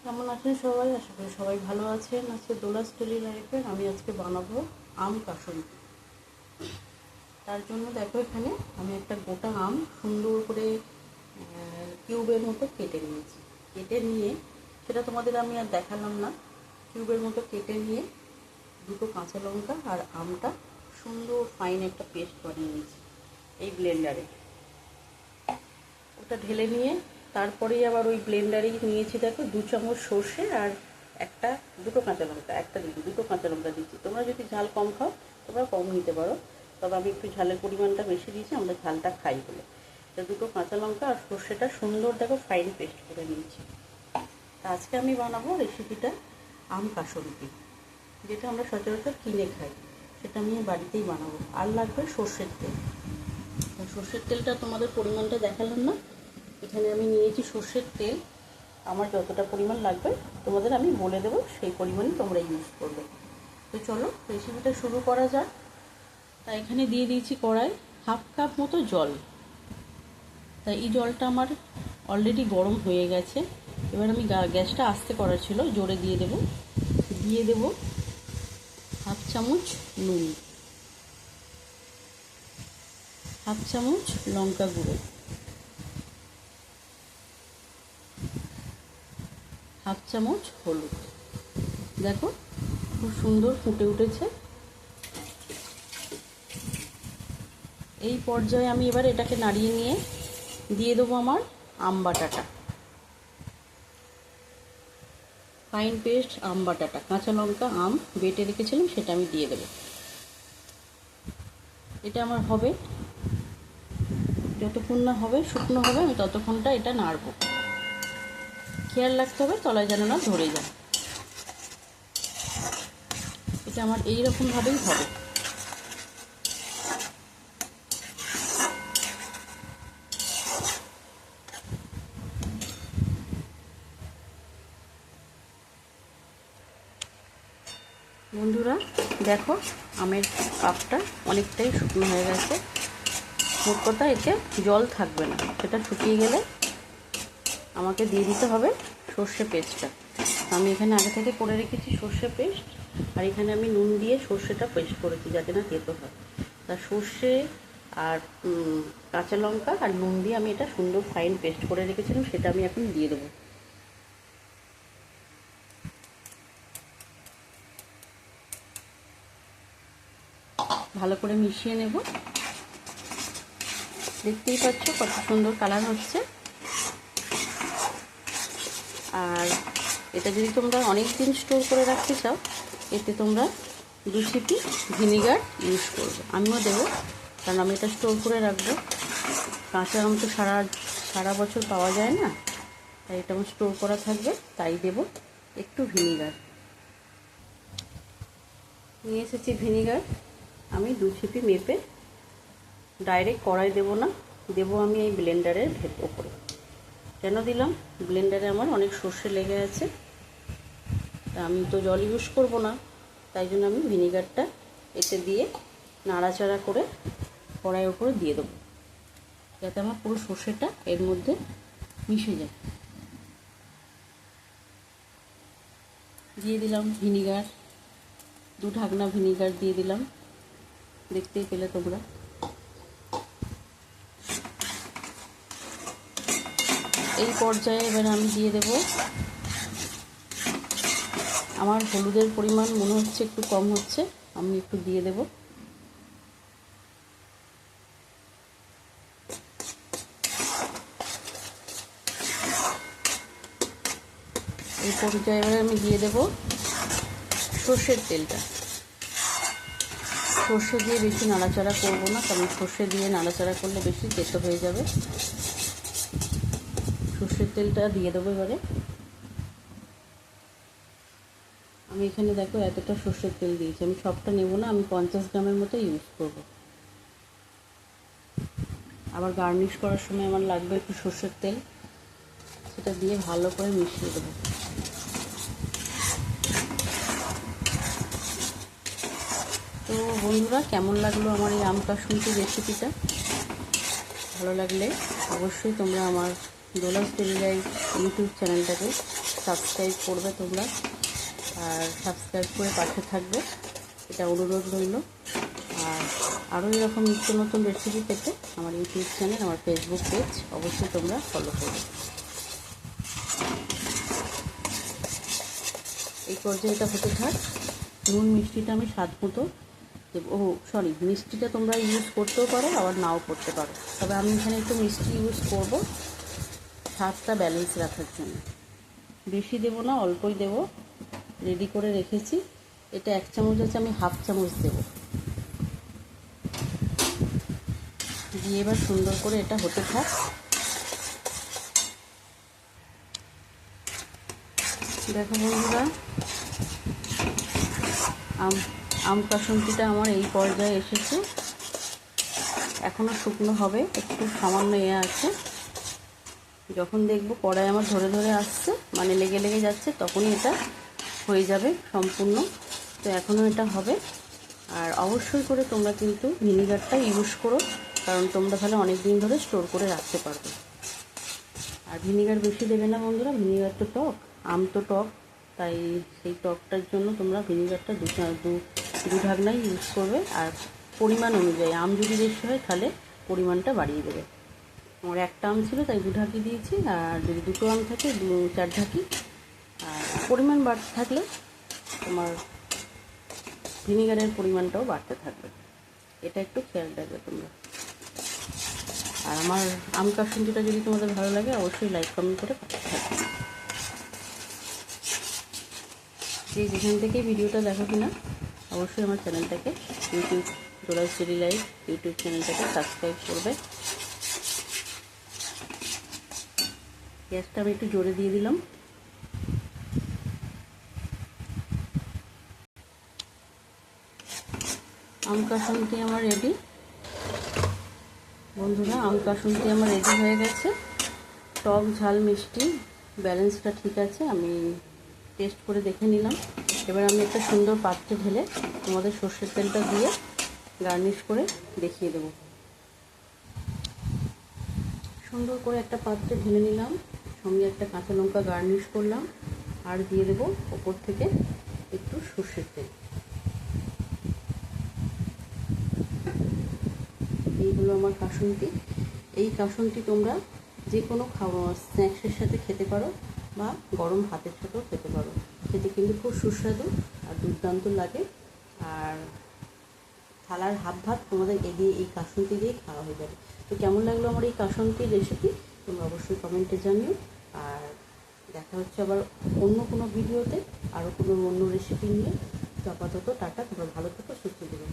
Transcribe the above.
কেমন আছেন সবাই? আশা করি সবাই ভালো আছেন। আজকে দোলাস ডেলি লাইফে আমি আজকে বানাবো আম কাসুন্দি। তার জন্য দেখো এখানে আমি একটা গোটা আম সুন্দর করে কিউবের মতো কেটে নিয়েছি। কেটে নিয়ে সেটা তোমাদের আমি আর দেখালাম না। কিউবের মতো কেটে নিয়ে দুটো কাঁচা লঙ্কা আর আমটা সুন্দর ফাইন একটা পেস্ট বানিয়ে নিয়েছি এই ব্লেন্ডারে। ওটা ঢেলে নিয়ে তারপরেই আবার ওই ব্লেন্ডারেই নিয়েছি দেখো 2 চামচ সর্ষে আর দুটো কাঁচা লঙ্কা, দুটো কাঁচা লঙ্কা দিচ্ছি। তোমরা যদি ঝাল কম খাও তোমরা কম নিতে পারো, তবে আমি একটু ঝালের পরিমাণটা বেশি দিয়েছি, আমরা ঝালটা খাই বলে। তা দুটো কাঁচা লঙ্কা আর সর্ষেটা সুন্দর দেখো ফাইন পেস্ট করে নিয়েছি। তা আজকে আমি বানাবো রেসিপিটা আম কাসুন্দি, যেটা আমরা সচরাচর কিনে খাই, সেটা আমি বাড়িতেই বানাবো। আর লাগবে সর্ষের তেল। সর্ষের তেলটা তোমাদের পরিমাণটা দেখালাম না। এখানে আমি নিয়েছি সর্ষের তেল, আমার যতটা পরিমাণ লাগবে তোমাদের আমি বলে দেবো, সেই পরিমাণই তোমরা ইউজ করবে। তো চলো রেসিপিটা শুরু করা যাক। তাই এখানে দিয়ে দিয়েছি কড়াই 1/2 কাপ মতো জল। তাই এই জলটা আমার অলরেডি গরম হয়ে গেছে। এবার আমি গ্যাসটা আস্তে করা ছিল, জোরে দিয়ে দেব। 1/2 চামচ নুন, 1/2 চামচ লঙ্কা গুঁড়ো, 1/2 চামচ হলুদ। দেখো খুব সুন্দর ফুটে উঠেছে। এই পর্যায়ে আমি এবার এটাকে নাড়িয়ে নিয়ে দিয়ে দেবো আমার আম বাটাটা, ফাইন পেস্ট আম বাটাটা। কাঁচা লঙ্কা আম বেটে রেখেছিলাম সেটা আমি দিয়ে দেবো। এটা আমার হবে, যতক্ষণ না হবে শুকনো হবে আমি ততক্ষণটা এটা নাড়বো। খেয়াল রাখতে হবে তলায় যেন না ধরে যায়। এটা আমার এইরকমভাবেই হবে। বন্ধুরা দেখো আমের কাপটা অনেকটাই শুকনো হয়ে গেছে। মোট কথা এতে জল থাকবে না, সেটা শুকিয়ে গেলে আমাকে দিয়ে দিতে হবে সর্ষে পেস্টটা। আমি এখানে আগে থেকে করে রেখেছি সর্ষে পেস্ট, আর এখানে আমি নুন দিয়ে সর্ষেটা পেস্ট করেছি যাতে না তেতো হয়। তা সর্ষে আর কাঁচা লঙ্কা আর নুন দিয়ে আমি এটা সুন্দর ফাইন পেস্ট করে রেখেছিলাম, সেটা আমি এখন দিয়ে দেবো। ভালো করে মিশিয়ে নেব। দেখতেই পাচ্ছ কত সুন্দর কালার হচ্ছে। আর এটা যদি তোমরা অনেক দিন স্টোর করে রাখতে চাও, এতে তোমরা 2 চিপি ভিনিগার ইউজ করবে। আমিও দেবো, কারণ আমি এটা স্টোর করে রাখবো। কাঁচা আম তো সারা বছর পাওয়া যায় না, তাই এটা আমার স্টোর করা থাকবে, তাই দেব একটু ভিনিগার। নিয়ে এসেছি ভিনিগার, আমি 2 চিপি মেপে, ডাইরেক্ট কড়াই দেবো না, দেবো আমি এই ব্লেন্ডারের ওপরে। কেন দিলাম? ব্লেন্ডারে আমার অনেক সর্ষে লেগে আছে, তা আমি তো জল ইউজ করব না, তাই জন্য আমি ভিনিগারটা এতে দিয়ে নাড়াচাড়া করে কড়াইয়ের উপরে দিয়ে দেবো, যাতে আমার পুরো সর্ষেটা এর মধ্যে মিশে যায়। দিয়ে দিলাম ভিনিগার, 2 ঢাকনা ভিনিগার দিয়ে দিলাম, দেখতেই পেলে তোমরা। এই পর্যায়ে এবার আমি দিয়ে দেব, আমার হলুদের পরিমাণ মনে হচ্ছে একটু কম হচ্ছে, আমি একটু দিয়ে দেব। এই পর্যায়ে এবার আমি দিয়ে দেব সর্ষের তেলটা। সর্ষে দিয়ে বেশি নাড়াচাড়া করবো না, কারণ সর্ষে দিয়ে নাড়াচাড়া করলে বেশি তেতো হয়ে যাবে। সর্ষের তেলটা দিয়ে দেবো এবারে। আমি এখানে দেখো এতটা সর্ষের তেল দিয়েছি, আমি সবটা নেব না, আমি 50 গ্রামের মতো ইউজ করব। আবার গার্নিশ করার সময় আমার লাগবে একটু সর্ষের তেল, সেটা দিয়ে ভালো করে মিশিয়ে দেবো। তো বন্ধুরা কেমন লাগলো আমার এই আম কাসুন্দি রেসিপিটা? ভালো লাগলে অবশ্যই তোমরা আমার ডোলাস ডেইলি লাইফ ইউটিউব চ্যানেলটাকে সাবস্ক্রাইব করবে তোমরা, আর সাবস্ক্রাইব করে পাশে থাকবে, এটা অনুরোধ রইল। আর আরও এরকম নিত্য নতুন রেসিপি পেতে আমার ইউটিউব চ্যানেল, আমার ফেসবুক পেজ অবশ্যই তোমরা ফলো করবে। এই পর্যায়ে এটা হতে থাক। নুন মিষ্টিটা আমি স্বাদ মতো দেবো। সরি, মিষ্টিটা তোমরা ইউজ করতেও পারো, আবার নাও করতে পারো, তবে আমি এখানে একটু মিষ্টি ইউজ করব স্বাদটা ব্যালেন্স রাখার জন্য। বেশি দেবো না, অল্পই দেবো। রেডি করে রেখেছি। এটা 1 চামচ আছে, আমি হাফ চামচ দেবো। দিয়ে এবার সুন্দর করে এটা হতে থাক। দেখো বন্ধুরা, আম কাসুন্দিটা আমার এই পর্যায়ে এসেছে। এখনও শুকনো হবে, একটু সামান্য আছে। যখন দেখবো কড়াই আমার ধরে ধরে আসছে, মানে লেগে লেগে যাচ্ছে, তখনই এটা হয়ে যাবে সম্পূর্ণ। তো এখনও এটা হবে। আর অবশ্যই করে তোমরা কিন্তু ভিনিগারটা ইউজ করো, কারণ তোমরা তাহলে অনেক দিন ধরে স্টোর করে রাখতে পারবে। আর ভিনিগার বেশি দেবে না বন্ধুরা, ভিনিগার তো টক, আম তো টক, তাই সেই টকটার জন্য তোমরা ভিনিগারটা দু ঢাকনাই ইউজ করবে। আর পরিমাণ অনুযায়ী, আম যদি বেশি হয় তাহলে পরিমাণটা বাড়িয়ে দেবে। আমার একটা আম ছিল তাই 2 ঢাকি দিয়েছি, আর যদি 2টো আম থাকে 4 ঢাকি। আর পরিমাণ বাড়তে থাকলে তোমার ভিনিগারের পরিমাণটাও বাড়তে থাকবে, এটা একটু খেয়াল রাখবে তোমরা। আর আমার আম কাসুন্দিটা যদি তোমাদের ভালো লাগে অবশ্যই লাইক কমেন্ট করে পাশে থাকবে। যেখান থেকে ভিডিওটা দেখো কিনা অবশ্যই আমার চ্যানেলটাকে ইউটিউব ডোলাস ডেইলি লাইফ ইউটিউব চ্যানেলটাকে সাবস্ক্রাইব করবে। গ্যাসটা আমি একটু জোরে দিয়ে দিলাম। আম কাসুন্দি আমার রেডি বন্ধুরা, আম কাসুন্দি আমার রেডি হয়ে গেছে। টক ঝাল মিষ্টি ব্যালেন্সটা ঠিক আছে, আমি টেস্ট করে দেখে নিলাম। এবার আমি একটা সুন্দর পাত্রে ঢেলে তোমাদের সর্ষের তেলটা দিয়ে গার্নিশ করে দেখিয়ে দেবো। সুন্দর করে একটা পাত্রে ঢেলে নিলাম, সঙ্গে একটা কাঁচা লঙ্কা গার্নিশ করলাম, আর দিয়ে দেবো ওপর থেকে একটু সর্ষের তেল। এই হলো আমার কাসুন্দি। এই কাসুন্দি তোমরা যে কোনো স্ন্যাক্সের সাথে খেতে পারো, বা গরম ভাতের সাথেও খেতে পারো। খেতে কিন্তু খুব সুস্বাদু আর দুর্দান্ত লাগে। আর থালার হাফ ভাত তোমাদের এই কাসুন্দি দিয়েই খাওয়া হয়ে যাবে। তো কেমন লাগলো আমার এই কাসুন্দির রেসিপি তোমরা অবশ্যই কমেন্টে জানিও। আর দেখা হচ্ছে আবার অন্য কোনো ভিডিওতে, আরও কোনো অন্য রেসিপি নিয়ে। তো আপাতত টাটা, তোমরা ভালো থেকো, সুস্থ থেকো।